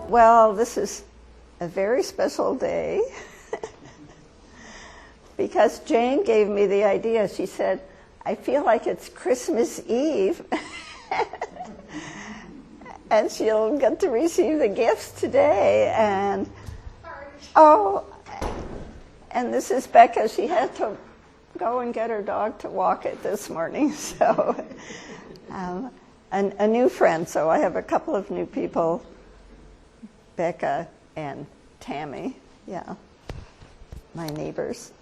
Well, this is a very special day because Jane gave me the idea. She said, I feel like it's Christmas Eve and she'll get to receive the gifts today. And and this is Becca. She had to go and get her dog to walk it this morning. So a new friend. So I have a couple of new people, Becca and Tammy, my neighbors.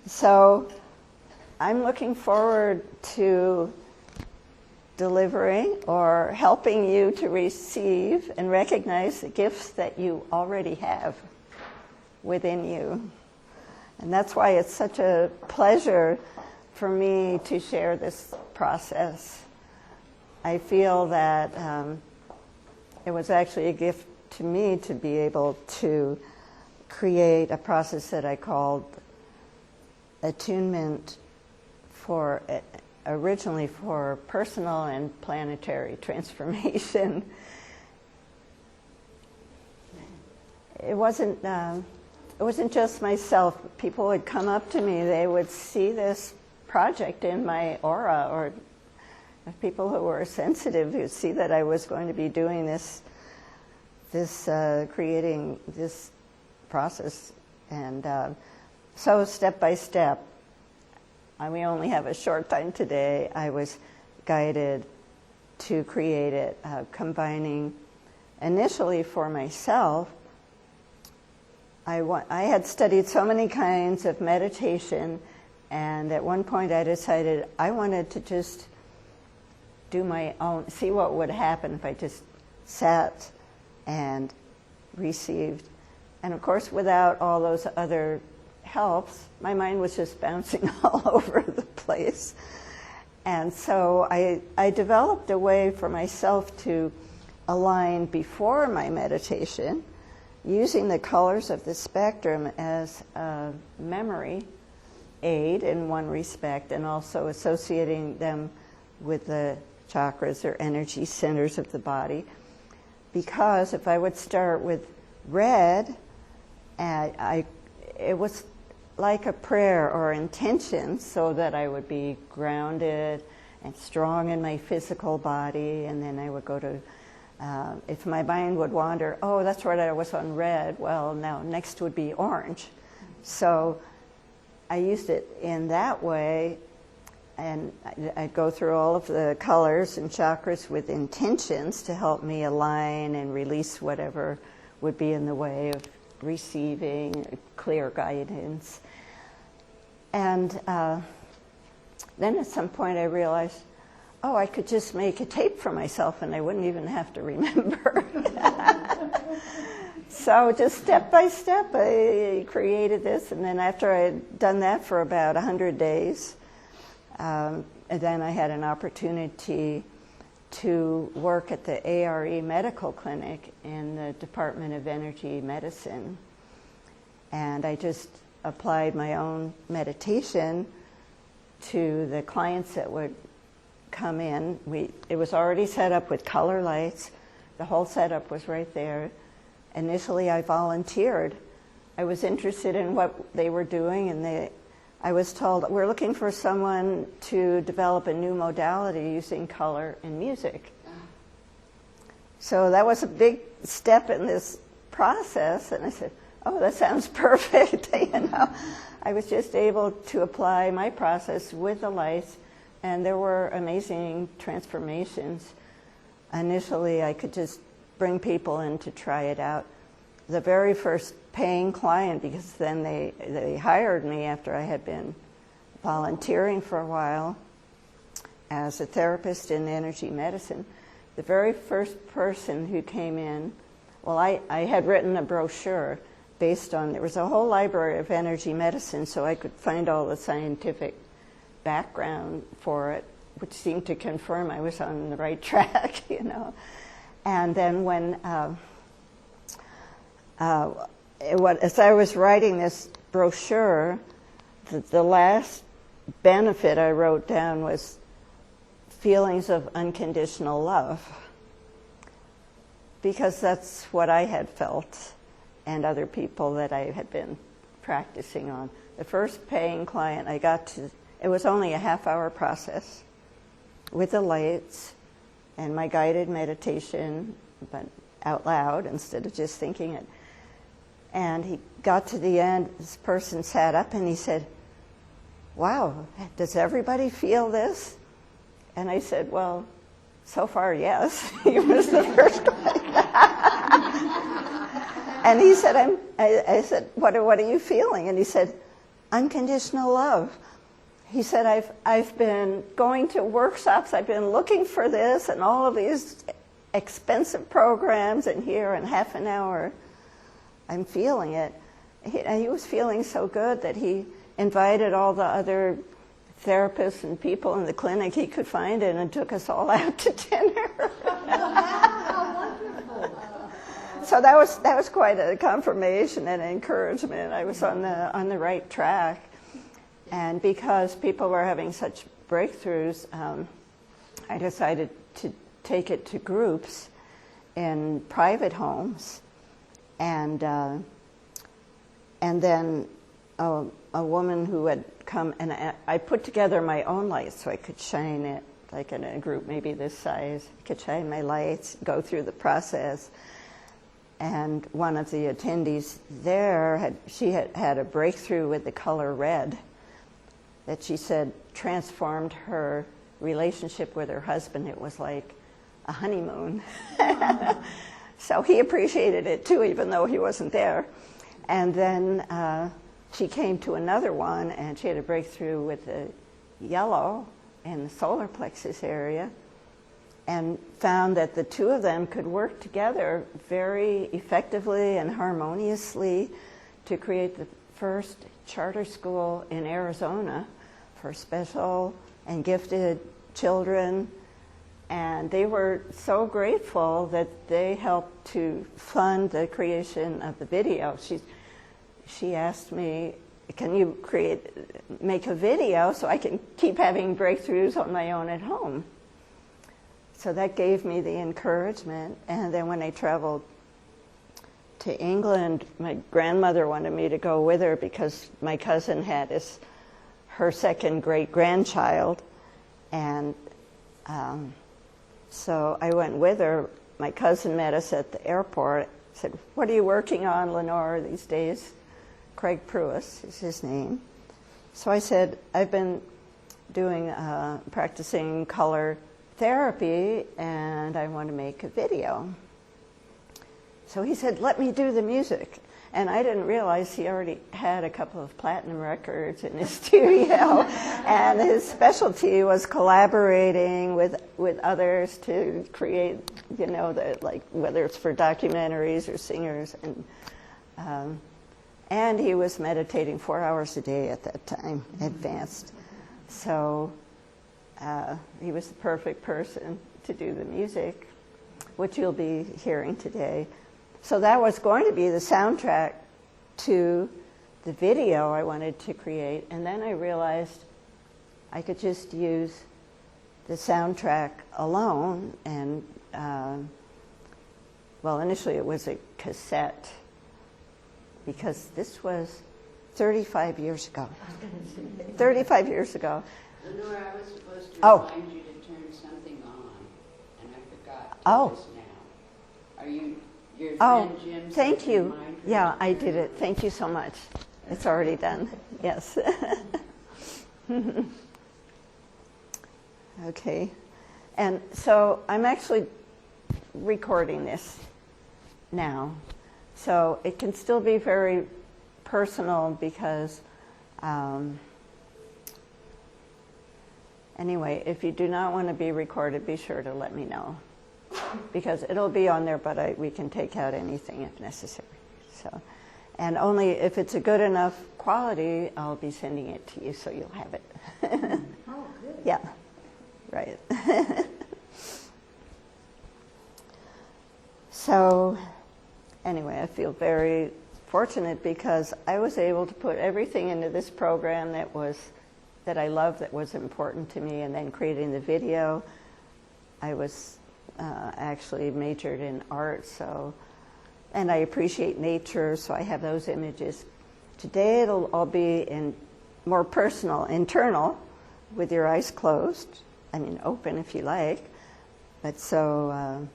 So I'm looking forward to delivering or helping you to receive and recognize the gifts that you already have within you. And that's why it's such a pleasure for me to share this process. I feel that it was actually a gift to me to be able to create a process that I called Attunement originally for personal and planetary transformation. It wasn't just myself. People would come up to me, they would see this project in my aura, or people who were sensitive would see that I was going to be doing this creating this process. And so step by step, we only have a short time today, I was guided to create it, combining initially for myself. I had studied so many kinds of meditation, and at one point I decided I wanted to just do my own, see what would happen if I just sat and received. And of course, without all those other helps, my mind was just bouncing all over the place. And so I developed a way for myself to align before my meditation, using the colors of the spectrum as a memory aid in one respect, and also associating them with the chakras or energy centers of the body. Because if I would start with red, it was like a prayer or intention, so that I would be grounded and strong in my physical body, and then I would go to if my mind would wander, oh, that's right, I was on red, well, now next would be orange. So I used it in that way, and I'd go through all of the colors and chakras with intentions to help me align and release whatever would be in the way of receiving clear guidance. And then at some point I realized, oh, I could just make a tape for myself and I wouldn't even have to remember. So just step by step, I created this. And then after I had done that for about 100 days, and then I had an opportunity to work at the ARE Medical Clinic in the Department of Energy Medicine. And I just applied my own meditation to the clients that would come in. It was already set up with color lights. The whole setup was right there. Initially, I volunteered. I was interested in what they were doing, and I was told, we're looking for someone to develop a new modality using color and music. So that was a big step in this process, and I said, oh, that sounds perfect. I was just able to apply my process with the lights, and there were amazing transformations. Initially, I could just bring people in to try it out. The very first paying client, because then they hired me after I had been volunteering for a while as a therapist in energy medicine. The very first person who came in, well, I had written a brochure based on, there was a whole library of energy medicine, so I could find all the scientific background for it, which seemed to confirm I was on the right track, And then when, as I was writing this brochure, the last benefit I wrote down was feelings of unconditional love. because that's what I had felt and other people that I had been practicing on. The first paying client I got to, it was only a half-hour process with the lights and my guided meditation, but out loud instead of just thinking it. And he got to the end, this person sat up and he said, "Wow, does everybody feel this?" And I said, "Well, so far, yes." He was the first guy. And he said, I said, what are you feeling? And he said, "Unconditional love." He said, I've been going to workshops, I've been looking for this and all of these expensive programs, and here in half an hour, I'm feeling it. He was feeling so good that he invited all the other therapists and people in the clinic he could find and took us all out to dinner. So that was quite a confirmation and encouragement. I was on the right track. And because people were having such breakthroughs, I decided to take it to groups in private homes. And then a woman who had come, and I put together my own lights so I could shine it, like in a group maybe this size. I could shine my lights, go through the process. And one of the attendees there, had a breakthrough with the color red that she said transformed her relationship with her husband. It was like a honeymoon. So he appreciated it too, even though he wasn't there. And then she came to another one, and she had a breakthrough with the yellow in the solar plexus area, and found that the two of them could work together very effectively and harmoniously to create the first charter school in Arizona for special and gifted children. And they were so grateful that they helped to fund the creation of the video. She asked me, "Can you make a video so I can keep having breakthroughs on my own at home?" So that gave me the encouragement. And then when I traveled to England, my grandmother wanted me to go with her because my cousin had her second great-grandchild. And so I went with her. My cousin met us at the airport. Said, "What are you working on, Lenore, these days?" Craig Pruis is his name. So I said, "I've been doing practicing color therapy, and I want to make a video." So he said, "Let me do the music." And I didn't realize he already had a couple of platinum records in his studio, and his specialty was collaborating with others to create, whether it's for documentaries or singers, and he was meditating 4 hours a day at that time, advanced. So he was the perfect person to do the music, which you'll be hearing today. So that was going to be the soundtrack to the video I wanted to create. And then I realized I could just use the soundtrack alone. And, initially it was a cassette, because this was 35 years ago. 35 years ago. Lenore, I was supposed to remind you to turn something on, and I forgot to just now. Are you... Your friend Jim, thank you. Yeah, I did it. Thank you so much. It's already done. Yes. Okay. And so I'm actually recording this now. So it can still be very personal because, anyway, if you do not want to be recorded, be sure to let me know. Because it'll be on there, but we can take out anything if necessary. So, and only if it's a good enough quality, I'll be sending it to you so you'll have it. Oh, good. Yeah, right. So, anyway, I feel very fortunate because I was able to put everything into this program that I loved, that was important to me, and then creating the video. I was actually majored in art, and I appreciate nature, so I have those images. Today it'll all be in more personal, internal, with your eyes closed. I mean, open if you like, but so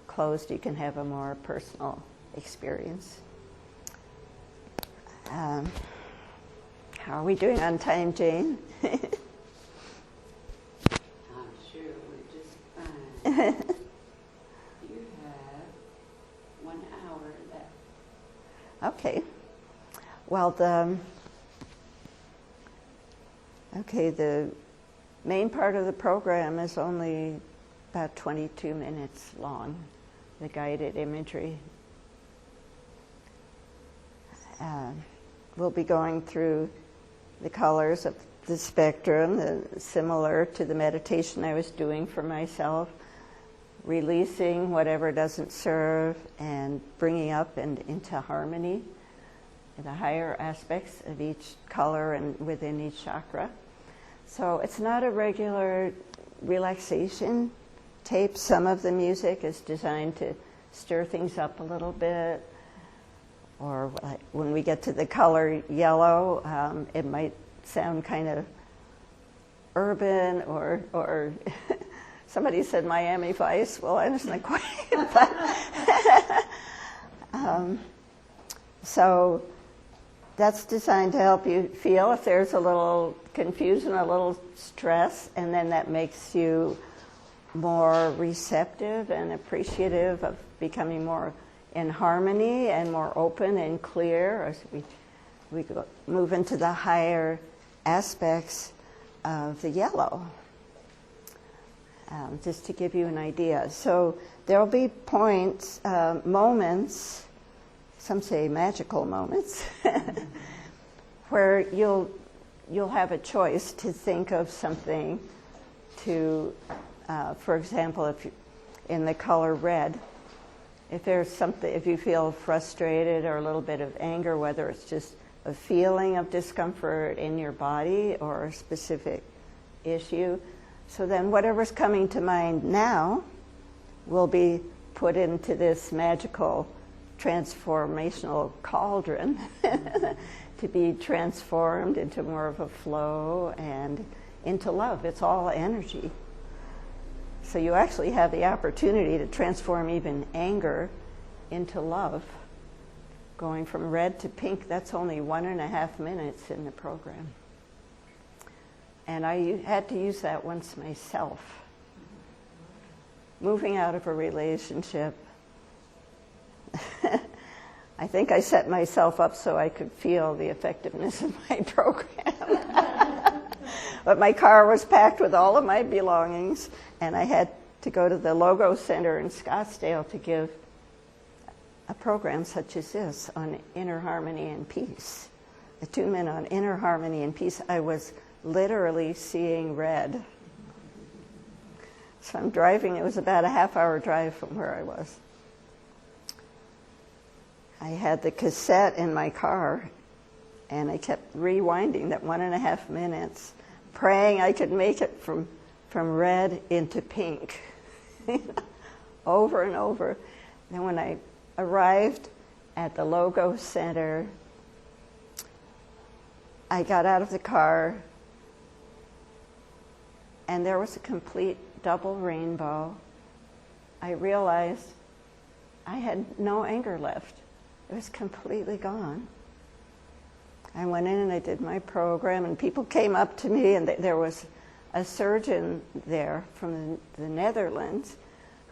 closed you can have a more personal experience. How are we doing on time, Jane? I'm sure we're just fine. You have 1 hour left. Okay. Well, the main part of the program is only about 22 minutes long, the guided imagery. We'll be going through the colors of the spectrum, similar to the meditation I was doing for myself, releasing whatever doesn't serve and bringing up and into harmony the higher aspects of each color and within each chakra. So it's not a regular relaxation tape. Some of the music is designed to stir things up a little bit. Or when we get to the color yellow, it might sound kind of urban, or somebody said Miami Vice. Well, I wasn't quite. So that's designed to help you feel if there's a little confusion, a little stress, and then that makes you more receptive and appreciative of becoming more in harmony and more open and clear as we move into the higher aspects of the yellow. Just to give you an idea. So there will be points, moments, some say magical moments, where you'll have a choice to think of something to, for example, if you, in the color red, if there's something, if you feel frustrated or a little bit of anger, whether it's just a feeling of discomfort in your body or a specific issue, so then whatever's coming to mind now will be put into this magical transformational cauldron to be transformed into more of a flow and into love. It's all energy. So you actually have the opportunity to transform even anger into love. Going from red to pink, that's only 1.5 minutes in the program. And I had to use that once myself. Moving out of a relationship. I think I set myself up so I could feel the effectiveness of my program. But my car was packed with all of my belongings, and I had to go to the Logo Center in Scottsdale to give a program such as this on inner harmony and peace. Attunement on inner harmony and peace. I was literally seeing red. So I'm driving, it was about a half-hour drive from where I was. I had the cassette in my car, and I kept rewinding that 1.5 minutes, praying I could make it from red into pink, over and over. Then when I arrived at the Logo Center, I got out of the car, and there was a complete double rainbow. I realized I had no anger left. It was completely gone. I went in and I did my program, and people came up to me, and there was a surgeon there from the Netherlands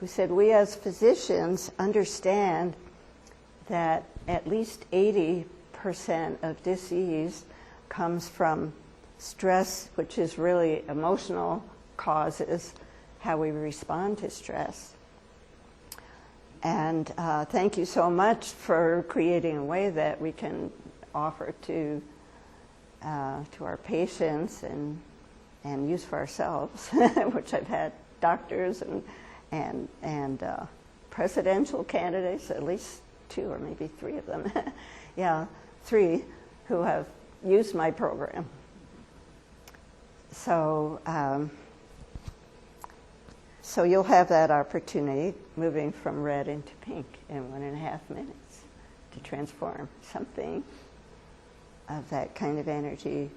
who said, we as physicians understand that at least 80% of disease comes from stress, which is really emotional causes, how we respond to stress. And thank you so much for creating a way that we can offer to our patients and use for ourselves, which I've had doctors and presidential candidates, at least 2 or maybe 3 of them, 3 who have used my program. So So you'll have that opportunity, moving from red into pink in 1.5 minutes, to transform something of that kind of energy.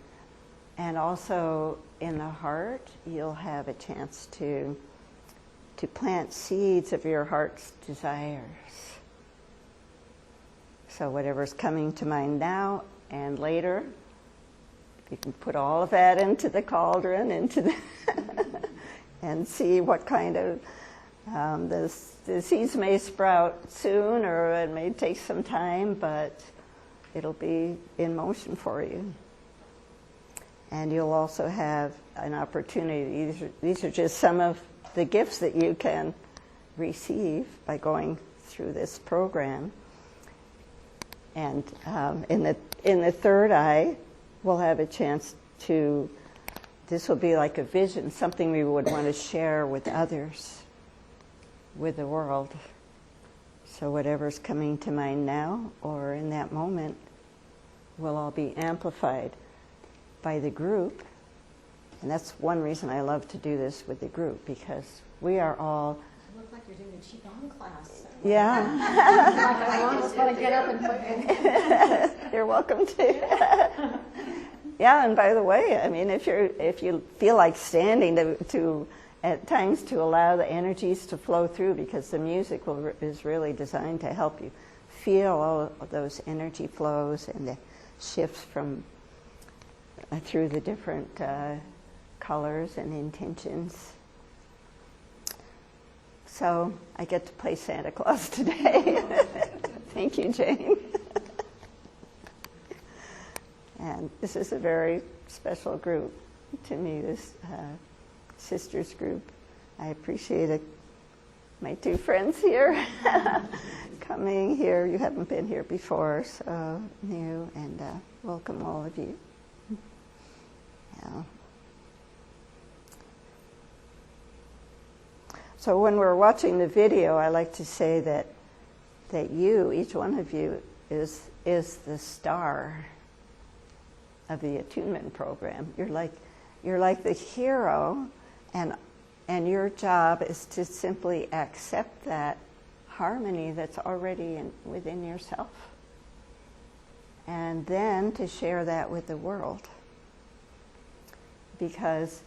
And also in the heart, you'll have a chance to plant seeds of your heart's desires. So whatever's coming to mind now and later, you can put all of that into the cauldron, and see what kind of, the seeds may sprout soon, or it may take some time, but it'll be in motion for you. And you'll also have an opportunity. These are just some of the gifts that you can receive by going through this program. And in the third eye, we'll have a chance to, this will be like a vision, something we would want to share with others, with the world. So whatever's coming to mind now or in that moment will all be amplified by the group. And that's one reason I love to do this with the group, because we are all... You look like you're doing a Qigong class. Yeah. I just want to get up and put You're welcome to. Yeah, and by the way, I mean, if you feel like standing to at times to allow the energies to flow through, because the music is really designed to help you feel all of those energy flows and the shifts from through the different colors and intentions. So I get to play Santa Claus today. Thank you, Jane. And this is a very special group to me, this sisters group. I appreciate it. My two friends here coming here. You haven't been here before, so new, and welcome all of you. Yeah. So when we're watching the video, I like to say that you, each one of you, is the star of the attunement program. You're like the hero, and your job is to simply accept that harmony that's already within yourself, and then to share that with the world. Because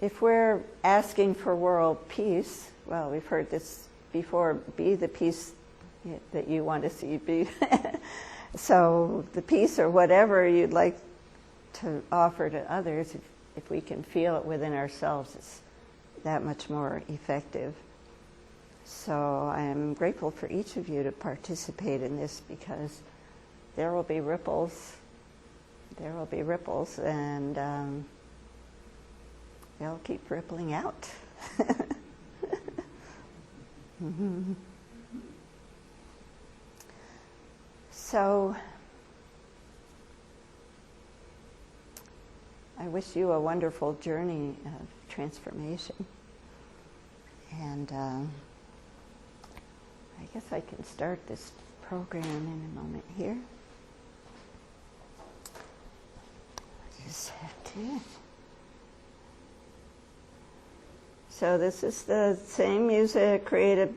if we're asking for world peace, well, we've heard this before, be the peace that you want to see be. So the peace or whatever you'd like to offer to others, if we can feel it within ourselves, it's that much more effective. So I am grateful for each of you to participate in this, because there will be ripples. There will be ripples, and they'll keep rippling out. Mm-hmm. So I wish you a wonderful journey of transformation. And I guess I can start this program in a moment here. I just have to. So this is the same music created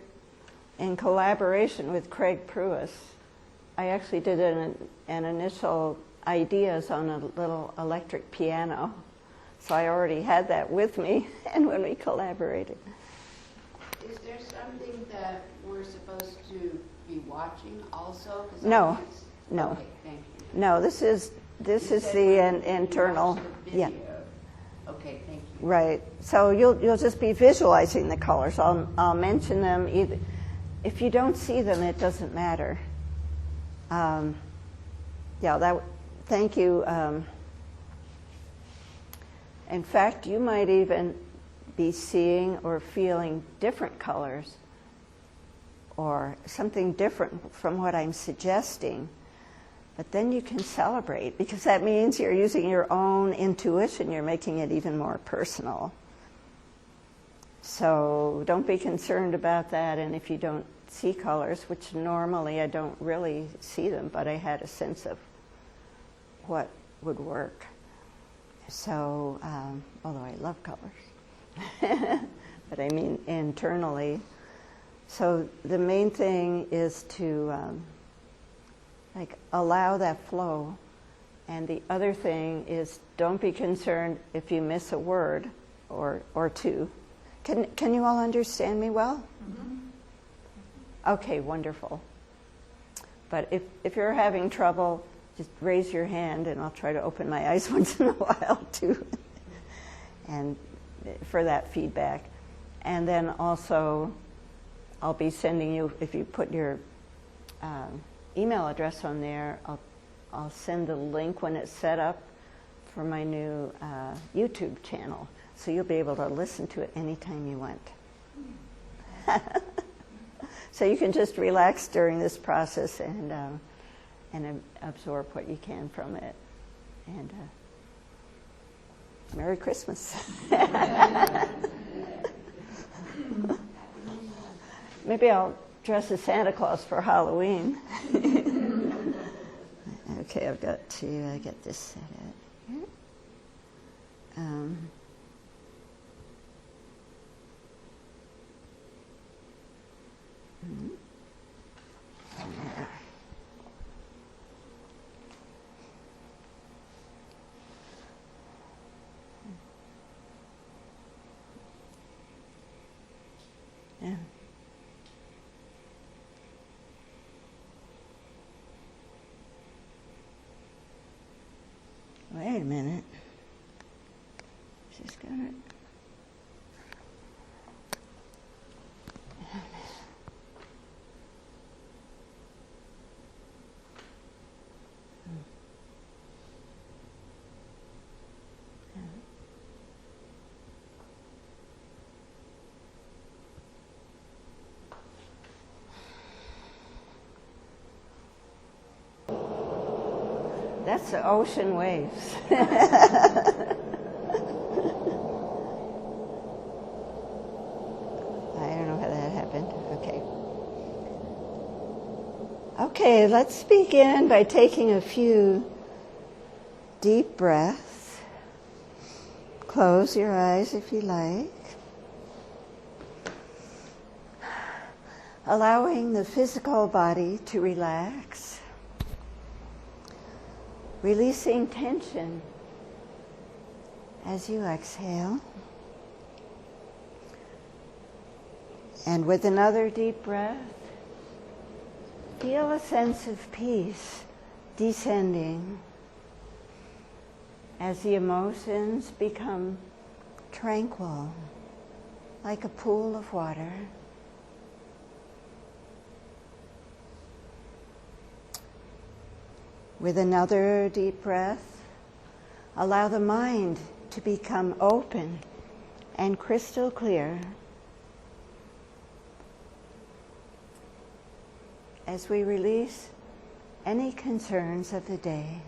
in collaboration with Craig Pruis. I actually did an initial ideas on a little electric piano. So I already had that with me, and when we collaborated. Is there something that we're supposed to be watching also? No. Okay, thank you. No, this is the internal. Yeah. Okay, thank you. Right. So you'll just be visualizing the colors. I'll mention them either. If you don't see them, it doesn't matter. Thank you. In fact, you might even be seeing or feeling different colors or something different from what I'm suggesting. But then you can celebrate, because that means you're using your own intuition. You're making it even more personal. So don't be concerned about that. And if you don't see colors, which normally I don't really see them, but I had a sense of what would work. So, although I love colors, but I mean internally. So the main thing is to allow that flow. And the other thing is, don't be concerned if you miss a word or two. Can you all understand me well? Mm-hmm. Okay, wonderful. But if you're having trouble, just raise your hand and I'll try to open my eyes once in a while too, and for that feedback. And then also, I'll be sending you, if you put your email address on there, I'll send the link when it's set up for my new YouTube channel. So you'll be able to listen to it anytime you want. So you can just relax during this process and absorb what you can from it. And Merry Christmas. Maybe I'll dress as Santa Claus for Halloween. Okay, I've got to get this set up here. Yeah. Wait a minute. She's got it. That's the ocean waves. I don't know how that happened. Okay. Okay, let's begin by taking a few deep breaths. Close your eyes if you like. Allowing the physical body to relax. Releasing tension as you exhale. And with another deep breath, feel a sense of peace descending as the emotions become tranquil, like a pool of water. With another deep breath, allow the mind to become open and crystal clear as we release any concerns of the day.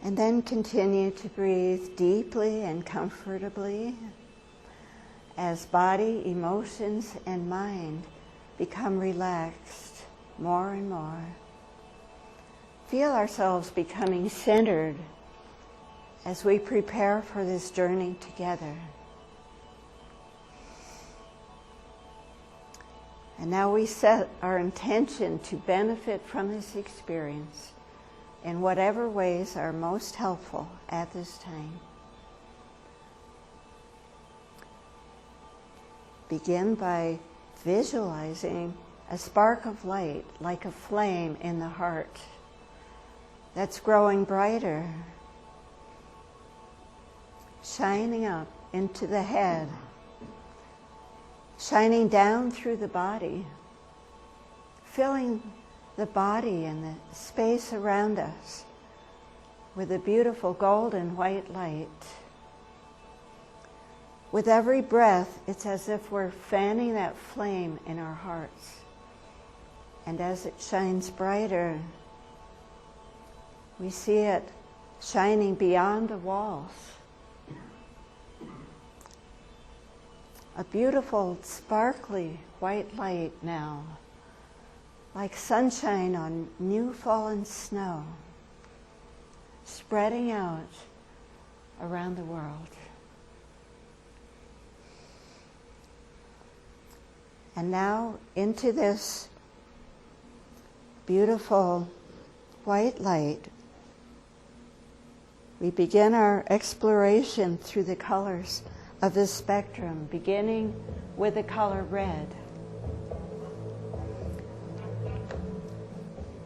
And then continue to breathe deeply and comfortably as body, emotions, and mind become relaxed more and more. Feel ourselves becoming centered as we prepare for this journey together. And now we set our intention to benefit from this experience in whatever ways are most helpful at this time. Begin by visualizing a spark of light, like a flame in the heart, that's growing brighter, shining up into the head, shining down through the body, filling the body and the space around us with a beautiful golden white light. With every breath, it's as if we're fanning that flame in our hearts. And as it shines brighter, we see it shining beyond the walls. A beautiful, sparkly white light now, like sunshine on new fallen snow, spreading out around the world. And now into this beautiful white light, we begin our exploration through the colors of the spectrum, beginning with the color red.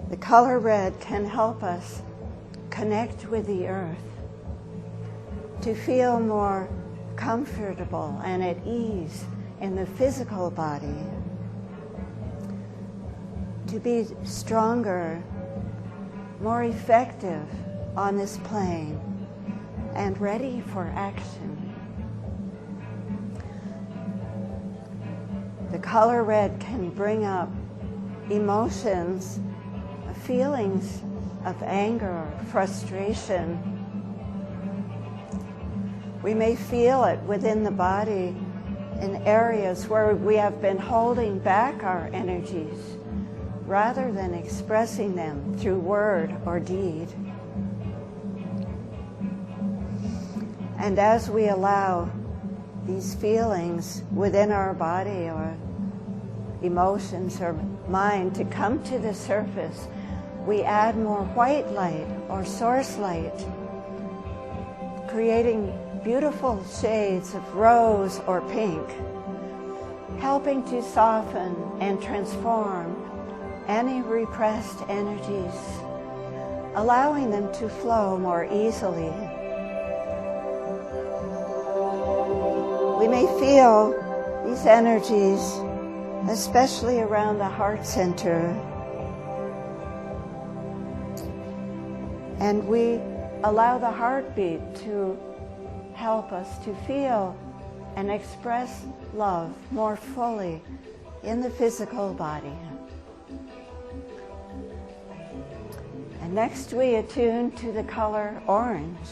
The color red can help us connect with the earth, to feel more comfortable and at ease in the physical body, to be stronger, more effective on this plane, and ready for action. The color red can bring up emotions, feelings of anger, frustration. We may feel it within the body in areas where we have been holding back our energies rather than expressing them through word or deed. And as we allow these feelings within our body or emotions or mind to come to the surface, we add more white light or source light, creating beautiful shades of rose or pink, helping to soften and transform any repressed energies, allowing them to flow more easily. We may feel these energies, especially around the heart center, and we allow the heartbeat to help us to feel and express love more fully in the physical body. And next we attune to the color orange.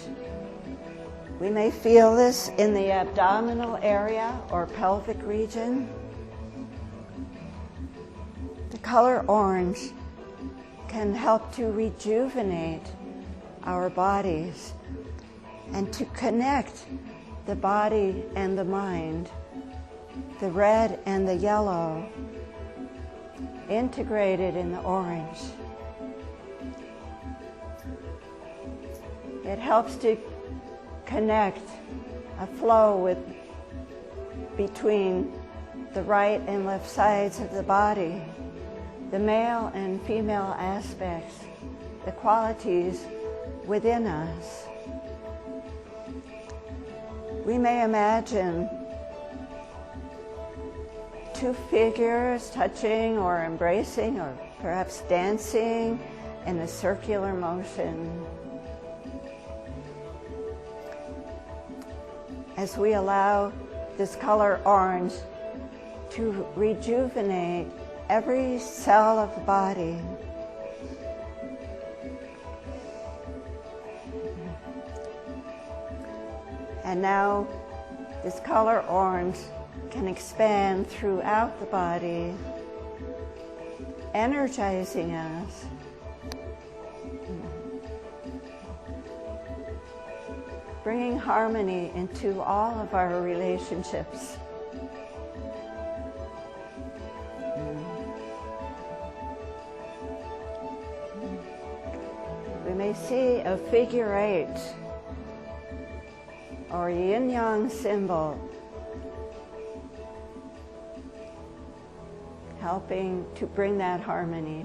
We may feel this in the abdominal area or pelvic region. The color orange can help to rejuvenate our bodies and to connect the body and the mind, the red and the yellow, integrated in the orange. It helps to connect a flow between the right and left sides of the body, the male and female aspects, the qualities within us. We may imagine two figures touching or embracing or perhaps dancing in a circular motion. As we allow this color orange to rejuvenate every cell of the body. And now this color orange can expand throughout the body, energizing us. Bringing harmony into all of our relationships. We may see a figure 8 or a yin-yang symbol helping to bring that harmony.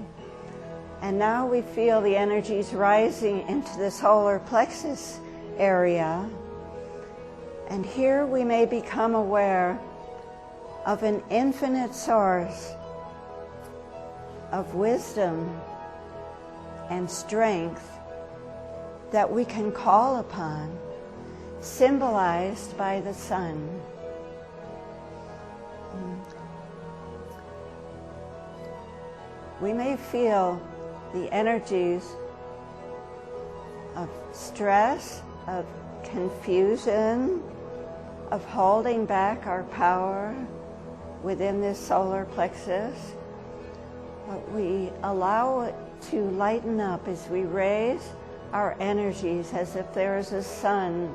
And now we feel the energies rising into the solar plexus area, and here we may become aware of an infinite source of wisdom and strength that we can call upon, symbolized by the sun. We may feel the energies of stress, of confusion, of holding back our power within this solar plexus. But we allow it to lighten up as we raise our energies as if there is a sun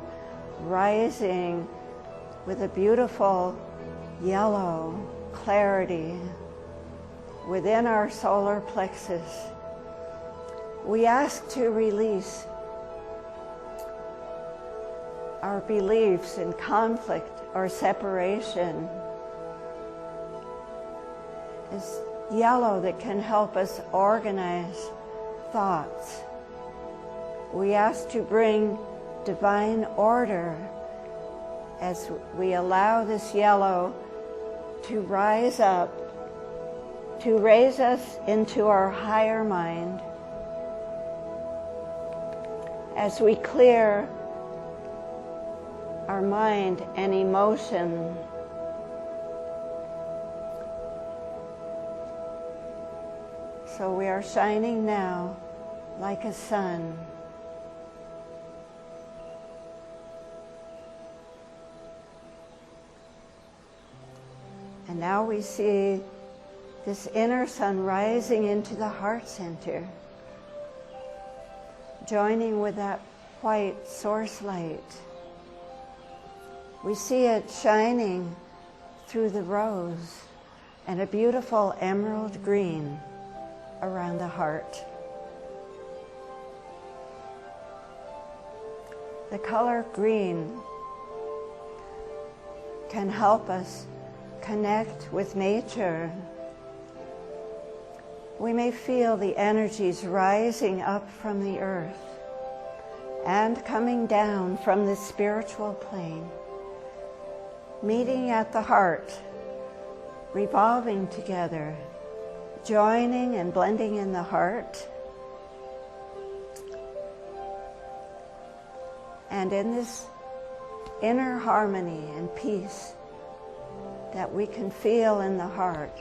rising with a beautiful yellow clarity within our solar plexus. We ask to release our beliefs in conflict or separation. It's yellow that can help us organize thoughts. We ask to bring divine order as we allow this yellow to rise up, to raise us into our higher mind, as we clear our mind and emotion. So we are shining now like a sun. And now we see this inner sun rising into the heart center, joining with that white source light. We see it shining through the rose and a beautiful emerald green around the heart. The color green can help us connect with nature. We may feel the energies rising up from the earth and coming down from the spiritual plane, meeting at the heart, revolving together, joining and blending in the heart. And in this inner harmony and peace that we can feel in the heart,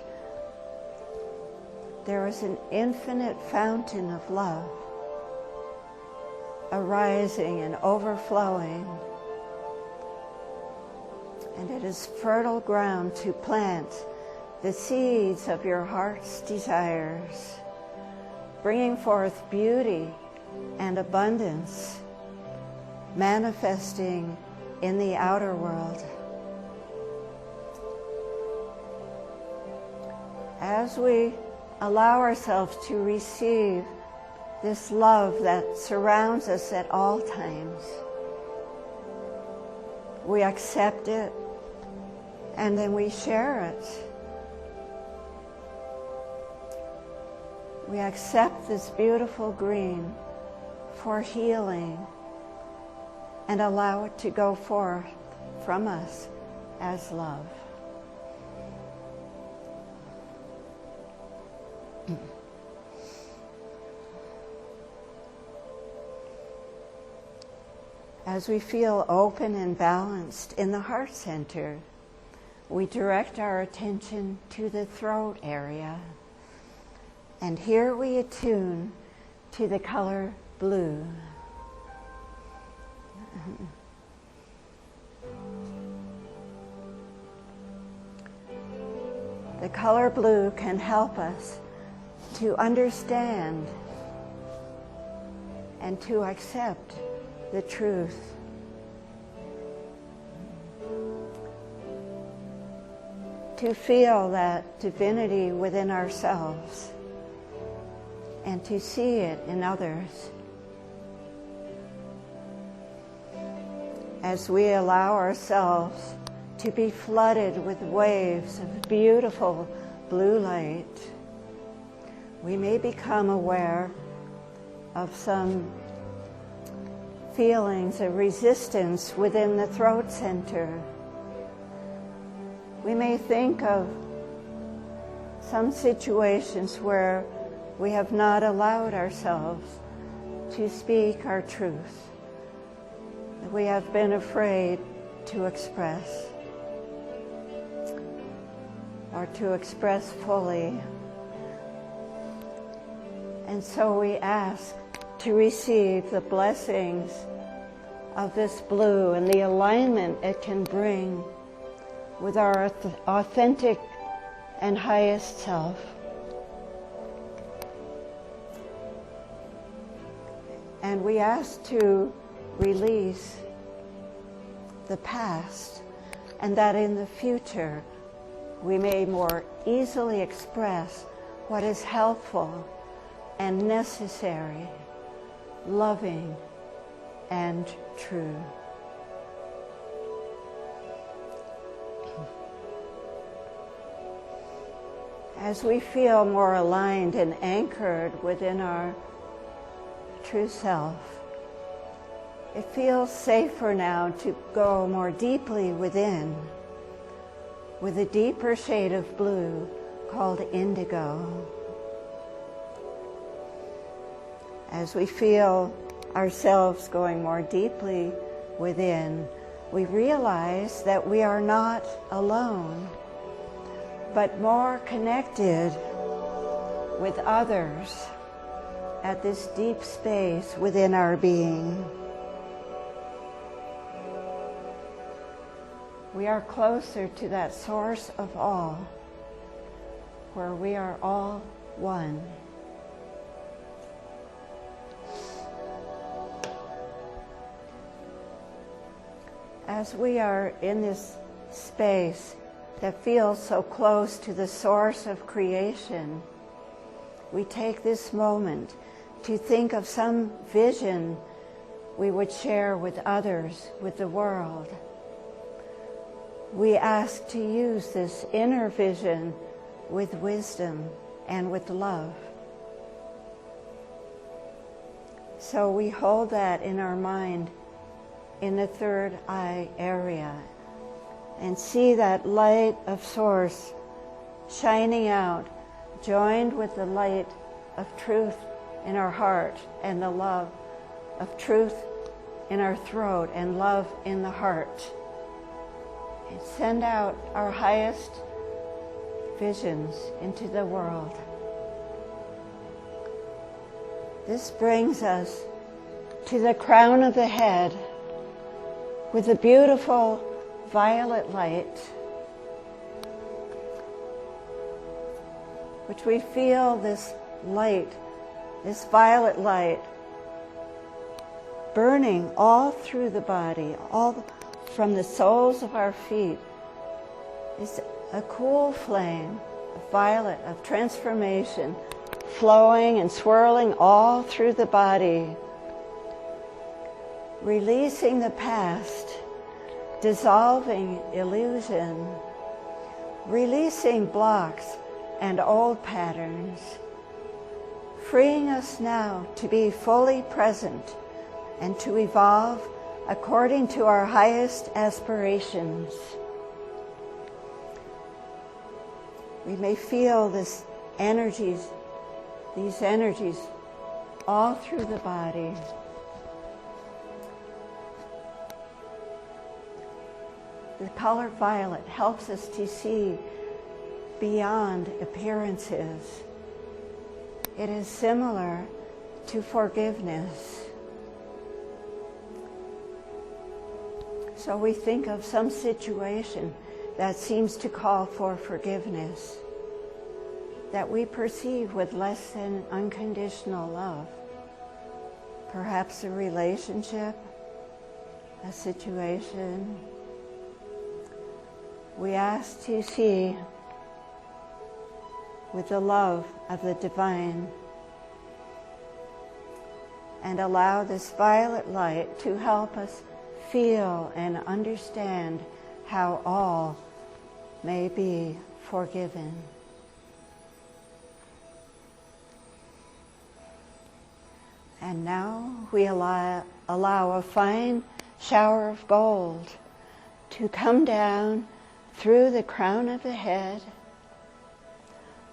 there is an infinite fountain of love arising and overflowing. And it is fertile ground to plant the seeds of your heart's desires, bringing forth beauty and abundance, manifesting in the outer world. As we allow ourselves to receive this love that surrounds us at all times, we accept it and then we share it. We accept this beautiful green for healing and allow it to go forth from us as love. As we feel open and balanced in the heart center, we direct our attention to the throat area. And here we attune to the color blue. The color blue can help us to understand and to accept the truth. To feel that divinity within ourselves and to see it in others. As we allow ourselves to be flooded with waves of beautiful blue light, we may become aware of some feelings of resistance within the throat center. We may think of some situations where we have not allowed ourselves to speak our truth, that we have been afraid to express or to express fully. And so we ask to receive the blessings of this blue and the alignment it can bring with our authentic and highest self. And we ask to release the past, and that in the future we may more easily express what is helpful and necessary, loving and true. As we feel more aligned and anchored within our true self, it feels safer now to go more deeply within with a deeper shade of blue called indigo. As we feel ourselves going more deeply within, we realize that we are not alone, but more connected with others at this deep space within our being. We are closer to that source of all, where we are all one. As we are in this space that feels so close to the source of creation, we take this moment to think of some vision we would share with others, with the world. We ask to use this inner vision with wisdom and with love. So we hold that in our mind in the third eye area and see that light of source shining out, joined with the light of truth in our heart and the love of truth in our throat and love in the heart. And send out our highest visions into the world. This brings us to the crown of the head with a beautiful violet light, which we feel this light, this violet light, burning all through the body, all from the soles of our feet. Is a cool flame of violet, of transformation, flowing and swirling all through the body, releasing the past, dissolving illusion, releasing blocks and old patterns, freeing us now to be fully present and to evolve according to our highest aspirations. We may feel these energies all through the body. The color violet helps us to see beyond appearances. It is similar to forgiveness. So we think of some situation that seems to call for forgiveness, that we perceive with less than unconditional love. Perhaps a relationship, a situation. We ask to see with the love of the divine and allow this violet light to help us feel and understand how all may be forgiven. And now we allow a fine shower of gold to come down through the crown of the head,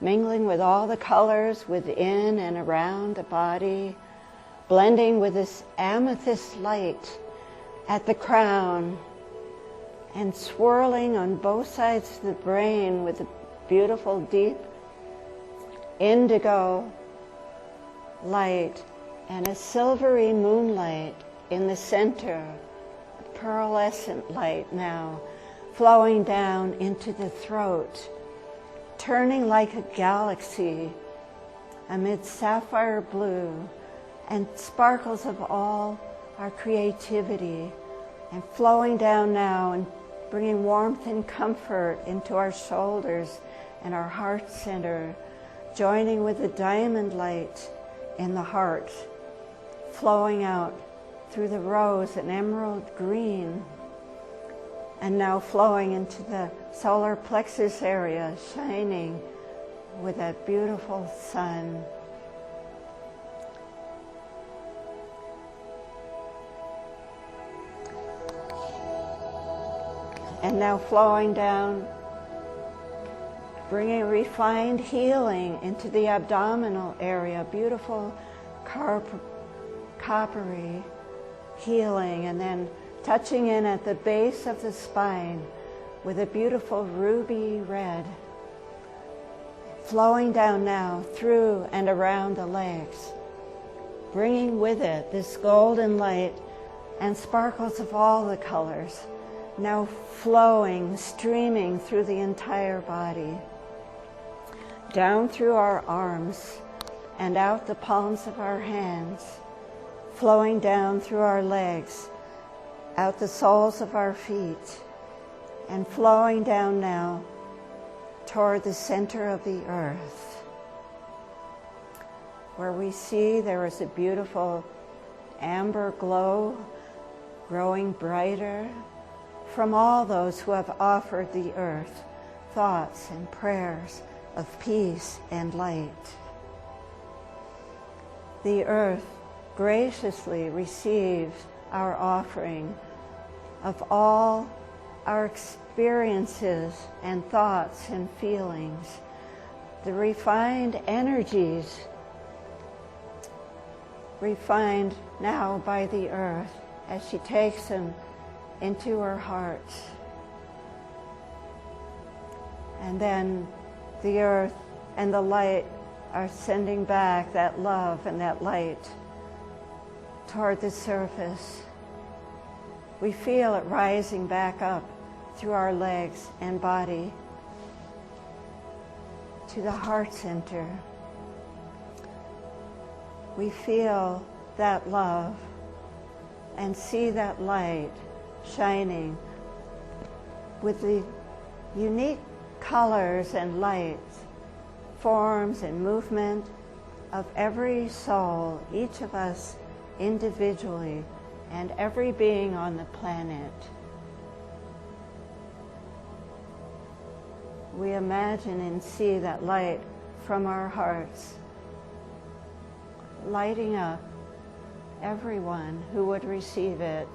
mingling with all the colors within and around the body, blending with this amethyst light at the crown, and swirling on both sides of the brain with a beautiful deep indigo light and a silvery moonlight in the center, a pearlescent light now flowing down into the throat, turning like a galaxy amid sapphire blue and sparkles of all our creativity, And flowing down now and bringing warmth and comfort into our shoulders and our heart center, joining with the diamond light in the heart, flowing out through the rose and emerald green, and now flowing into the solar plexus area, shining with that beautiful sun. And now flowing down, bringing refined healing into the abdominal area, beautiful coppery healing, and then touching in at the base of the spine with a beautiful ruby red. Flowing down now through and around the legs, bringing with it this golden light and sparkles of all the colors, now flowing, streaming through the entire body, down through our arms and out the palms of our hands, flowing down through our legs, out the soles of our feet, and flowing down now toward the center of the earth, where we see there is a beautiful amber glow growing brighter from all those who have offered the earth thoughts and prayers of peace and light. The earth graciously receives our offering of all our experiences and thoughts and feelings, the refined energies refined now by the earth as she takes them into her heart. And then the earth and the light are sending back that love and that light toward the surface. We feel it rising back up through our legs and body to the heart center. We feel that love and see that light shining with the unique colors and lights, forms and movement of every soul, each of us individually, and every being on the planet. We imagine and see that light from our hearts, lighting up everyone who would receive it,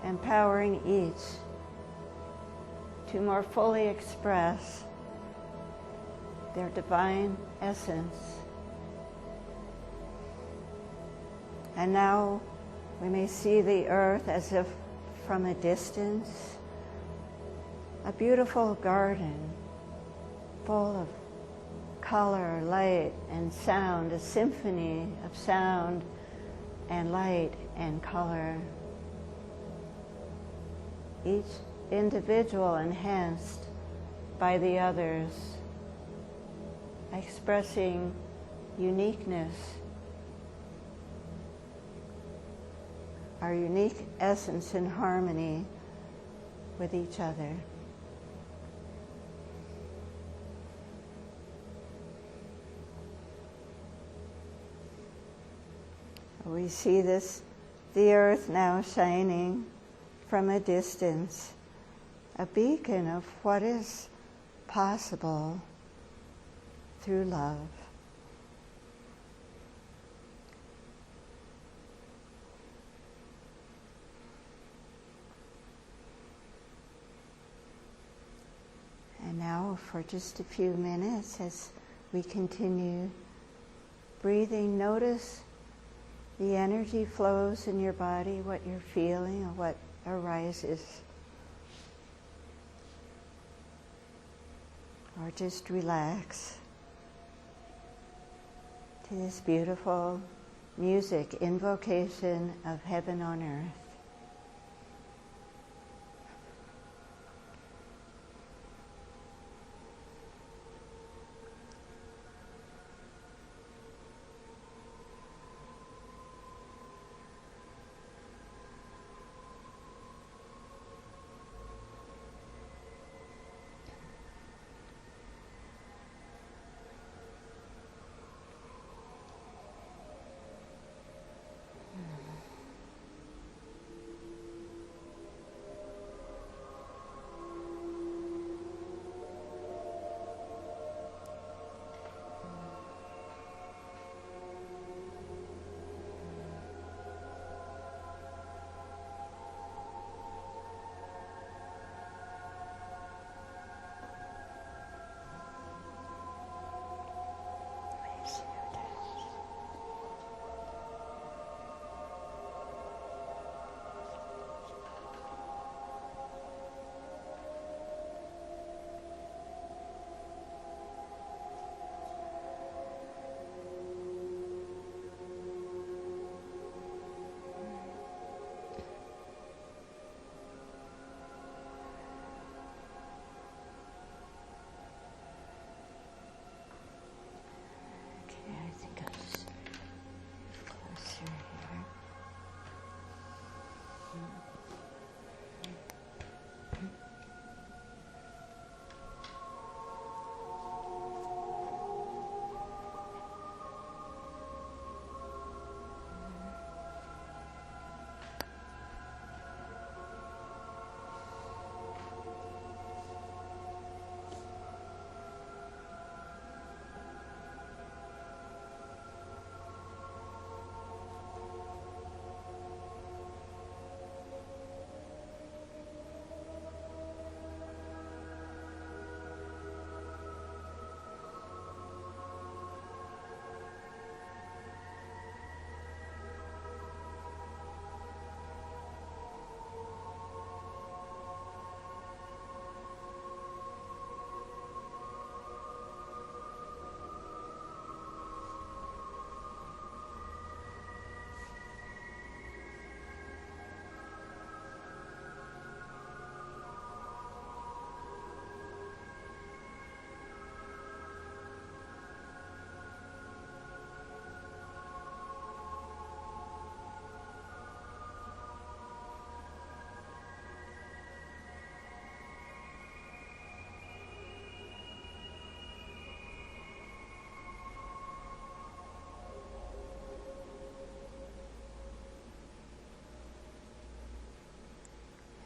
empowering each to more fully express their divine essence. And now we may see the earth as if from a distance, a beautiful garden full of color, light, and sound, a symphony of sound and light and color. Each individual enhanced by the others, expressing uniqueness, our unique essence in harmony with each other. We see the earth now shining from a distance, a beacon of what is possible through love. And now for just a few minutes as we continue breathing, notice the energy flows in your body, what you're feeling, or what arises. Or just relax to this beautiful music, invocation of heaven on earth.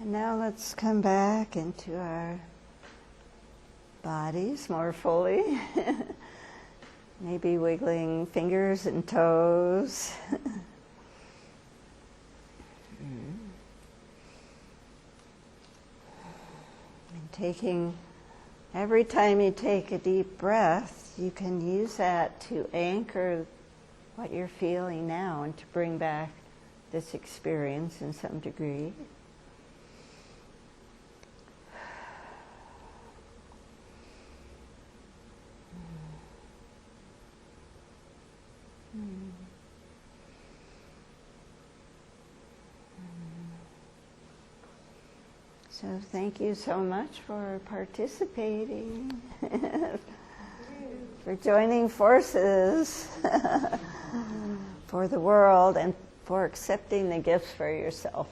And now let's come back into our bodies more fully. Maybe wiggling fingers and toes. And taking, every time you take a deep breath, you can use that to anchor what you're feeling now and to bring back this experience in some degree. So thank you so much for participating, for joining forces for the world, and for accepting the gifts for yourself.